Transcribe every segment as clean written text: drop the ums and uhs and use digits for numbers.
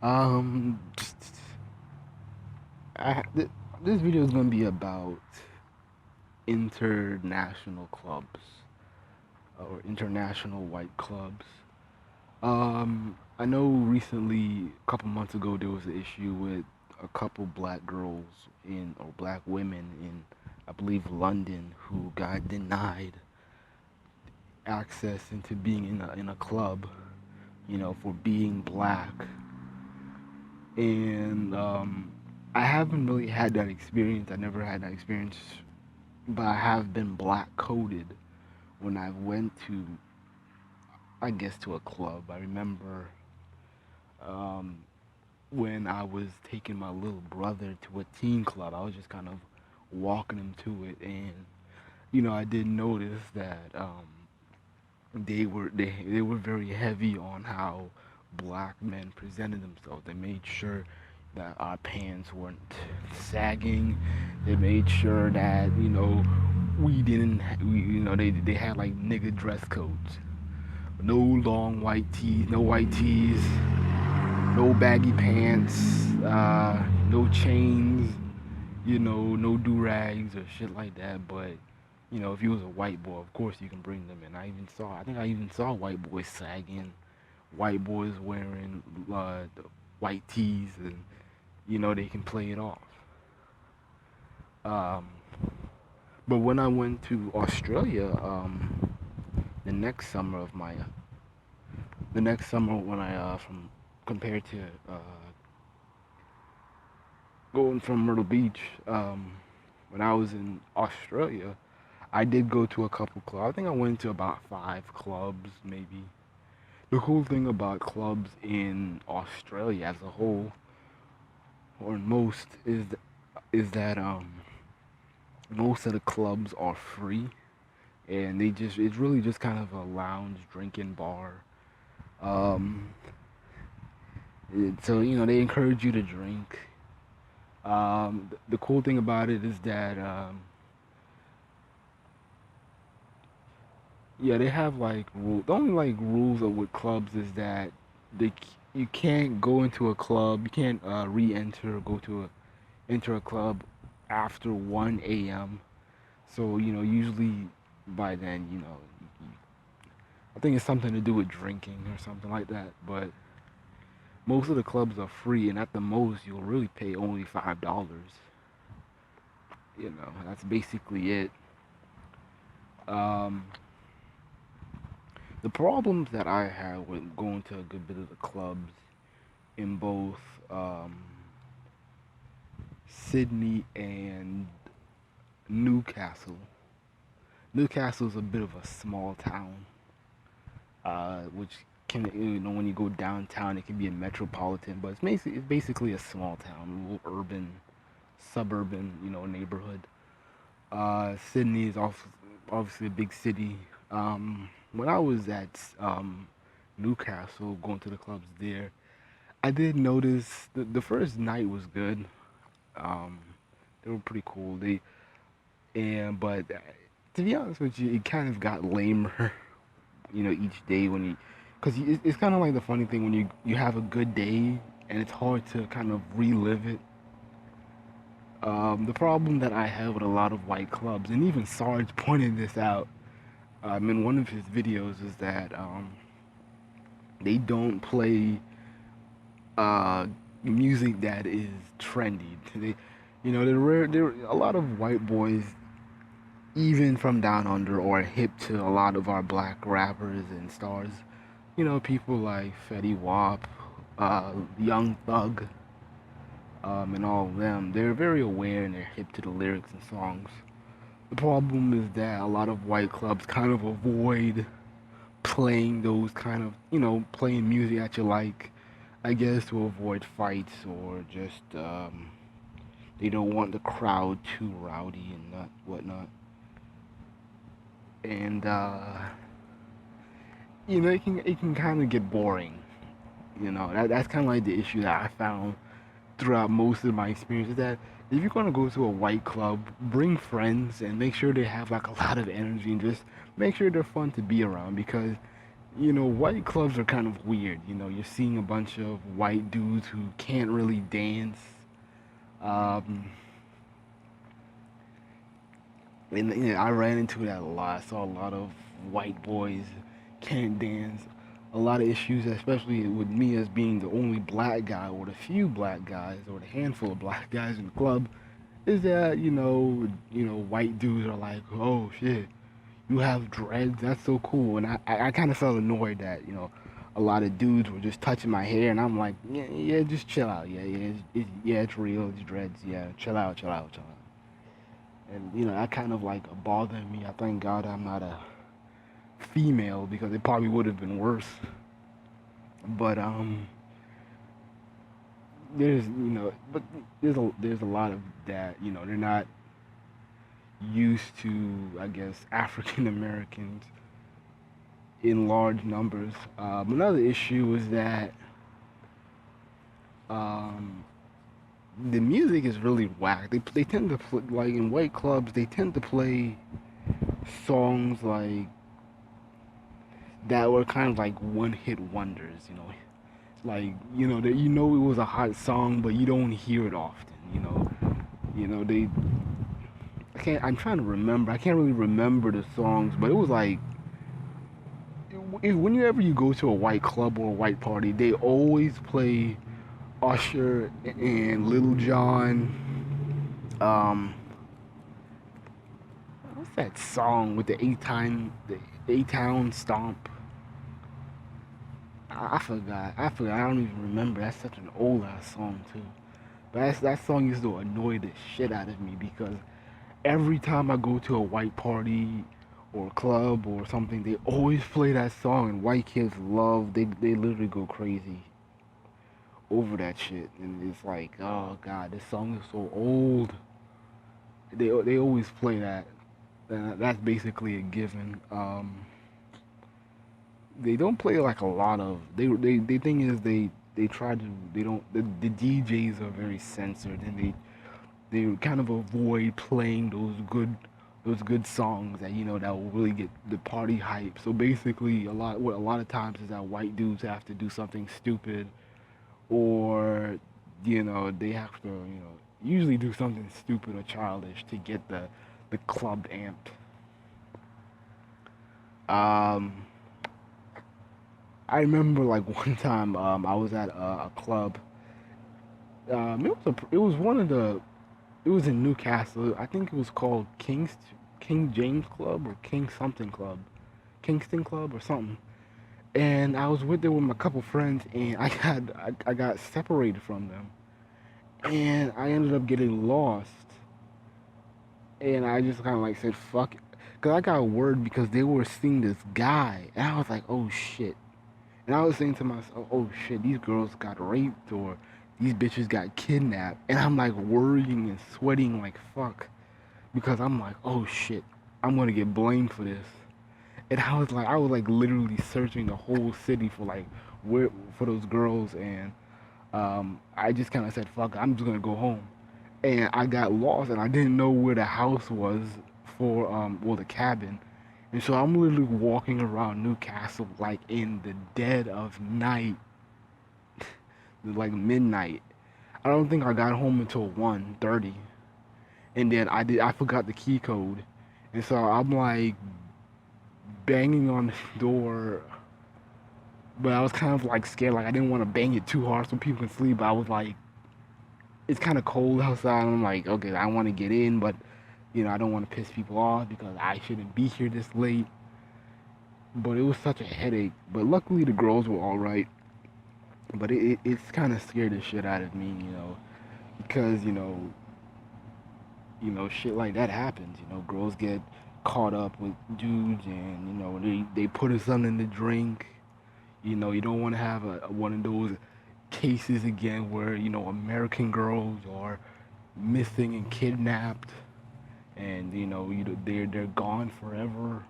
Um, this video is gonna be about international clubs or international white clubs. I know recently, a couple months ago, there was an issue with a couple black girls in or black women in, I believe, London, who got denied access into being in a club, for being black. And I haven't really had that experience. I never had that experience, but I have been black coded when I went to, I guess, to a club. I remember um, when I was taking my little brother to a teen club. I was just kind of walking him to it, and I did notice that they were very heavy on how black men presented themselves. They made sure that our pants weren't sagging. They made sure that we didn't. They had like nigga dress codes. No long white tees, no white tees, no baggy pants, no chains, no do rags or shit like that. But if you was a white boy, of course you can bring them in. I think I even saw white boys sagging, white boys wearing the white tees, and they can play it off. Um, but when I went to Australia, the next summer of my, the next summer when I from compared to going from Myrtle Beach, when I was in Australia, I did go to a couple clubs. I think I went to about 5 clubs, maybe. The cool thing about clubs in Australia as a whole, or most, is that most of the clubs are free, and it's really just kind of a lounge drinking bar. Um, so they encourage you to drink. The cool thing about it is that yeah, they have like rule. The only like rules with clubs is that they you can't go into a club. You can't re-enter or go to enter a club after 1 a.m. So usually by then I think it's something to do with drinking or something like that. But most of the clubs are free, and at the most you'll really pay only $5. That's basically it. Um, the problems that I had with going to a good bit of the clubs in both Sydney and Newcastle. Newcastle's a bit of a small town, which can when you go downtown it can be a metropolitan, but it's basically a small town, a little urban, suburban neighborhood. Sydney is obviously a big city. When I was at Newcastle, going to the clubs there, I did notice the first night was good. Um, they were pretty cool. But to be honest with you, it kind of got lamer, each day because it's kind of like the funny thing when you have a good day and it's hard to kind of relive it. The problem that I have with a lot of white clubs, and even Sarge pointed this out in one of his videos, is that they don't play uh, music that is trendy. There a lot of white boys, even from down under, are hip to a lot of our black rappers and stars. People like Fetty Wap, Young Thug, and all of them. They're very aware and they're hip to the lyrics and songs. The problem is that a lot of white clubs kind of avoid playing those kind of, playing music that you like, I guess, to avoid fights, or just they don't want the crowd too rowdy and not whatnot. And it can kind of get boring. That's kind of like the issue that I found throughout most of my experience, is that if you're gonna go to a white club, bring friends and make sure they have like a lot of energy, and just make sure they're fun to be around, because white clubs are kind of weird. You're seeing a bunch of white dudes who can't really dance. Um, and I ran into that a lot. I saw a lot of white boys can't dance. A lot of issues, especially with me as being the only black guy, or the few black guys, or the handful of black guys in the club, is that white dudes are like, oh shit, you have dreads, that's so cool. And I kind of felt annoyed that a lot of dudes were just touching my hair, and I'm like, yeah, yeah, just chill out, yeah, yeah, yeah, it's real, it's dreads, yeah, chill out, chill out, chill out. And that kind of like bothered me. I thank God I'm not a female because it probably would have been worse. But but there's a lot of that. They're not used to, I guess, African Americans in large numbers. Another issue is that um, the music is really whack. They tend to play, like in white clubs. They tend to play songs like that were kind of like one hit wonders. Like that it was a hot song, but you don't hear it often. They. I can't. I'm trying to remember. I can't really remember the songs, but it was like whenever you go to a white club or a white party, they always play Usher and Little John. Um, what's that song with the A-Town Stomp? I forgot. I forgot. I don't even remember. That's such an old ass song too. But that song used to annoy the shit out of me because every time I go to a white party or club or something, they always play that song, and white kids love. They literally go crazy over that shit, and it's like, oh god, this song is so old. They always play that. That's basically a given. They don't play like a lot of. The thing is they try to they don't the DJs are very censored, and they kind of avoid playing those good songs that that will really get the party hype. So basically, a lot of times is that white dudes have to do something stupid, or they have to usually do something stupid or childish to get the club amped. Um, I remember like one time I was at a club. It was one of the it was in Newcastle. I think it was called King James Club or King something Club, Kingston Club or something. And I was with there with my couple friends, and I got separated from them, and I ended up getting lost. And I just kind of like said fuck it, cause I got word because they were seeing this guy, and I was like, oh shit. And I was saying to myself, oh shit, these girls got raped or these bitches got kidnapped, and I'm like worrying and sweating like fuck because I'm like, oh shit, I'm gonna get blamed for this. And I was like literally searching the whole city for like where for those girls, and I just kind of said, "Fuck, I'm just gonna go home." And I got lost, and I didn't know where the house was for well the cabin, and so I'm literally walking around Newcastle like in the dead of night, like midnight. I don't think I got home until 1:30, and then I forgot the key code, and so I'm like banging on the door, but I was kind of like scared. Like I didn't want to bang it too hard so people can sleep. But I was like, it's kind of cold outside. And I'm like, okay, I want to get in, but I don't want to piss people off because I shouldn't be here this late. But it was such a headache. But luckily the girls were all right. But it's kind of scared the shit out of me, because shit like that happens. Girls get caught up with dudes, and they put us something to drink. You don't want to have one of those cases again where American girls are missing and kidnapped, and they're gone forever,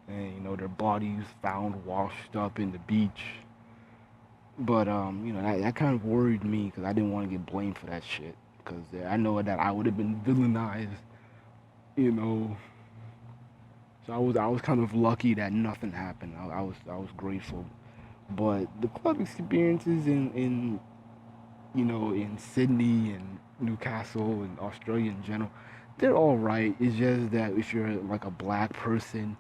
and their bodies found washed up in the beach. But that kind of worried me because I didn't want to get blamed for that shit because I know that I would have been villainized, you know. So I was kind of lucky that nothing happened. I was grateful. But the club experiences in Sydney and Newcastle and Australia in general, they're all right. It's just that if you're like a black person,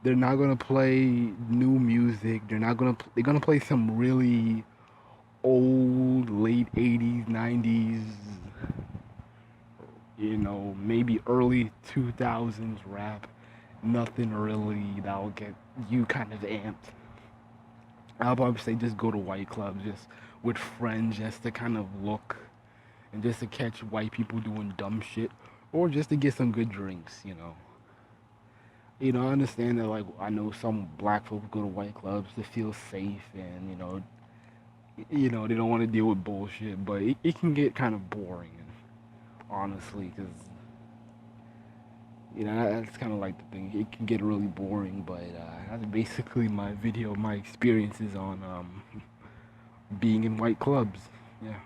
they're not gonna play new music. They're gonna play some really old late '80s, '90s, maybe early 2000s rap. Nothing really that'll get you kind of amped. I'll probably say just go to white clubs just with friends just to kind of look and just to catch white people doing dumb shit or just to get some good drinks. I understand that like I know some black folks go to white clubs to feel safe and they don't want to deal with bullshit, but it can get kind of boring, honestly, because that's kind of like the thing. It can get really boring, but that's basically my video, my experiences on being in white clubs. Yeah.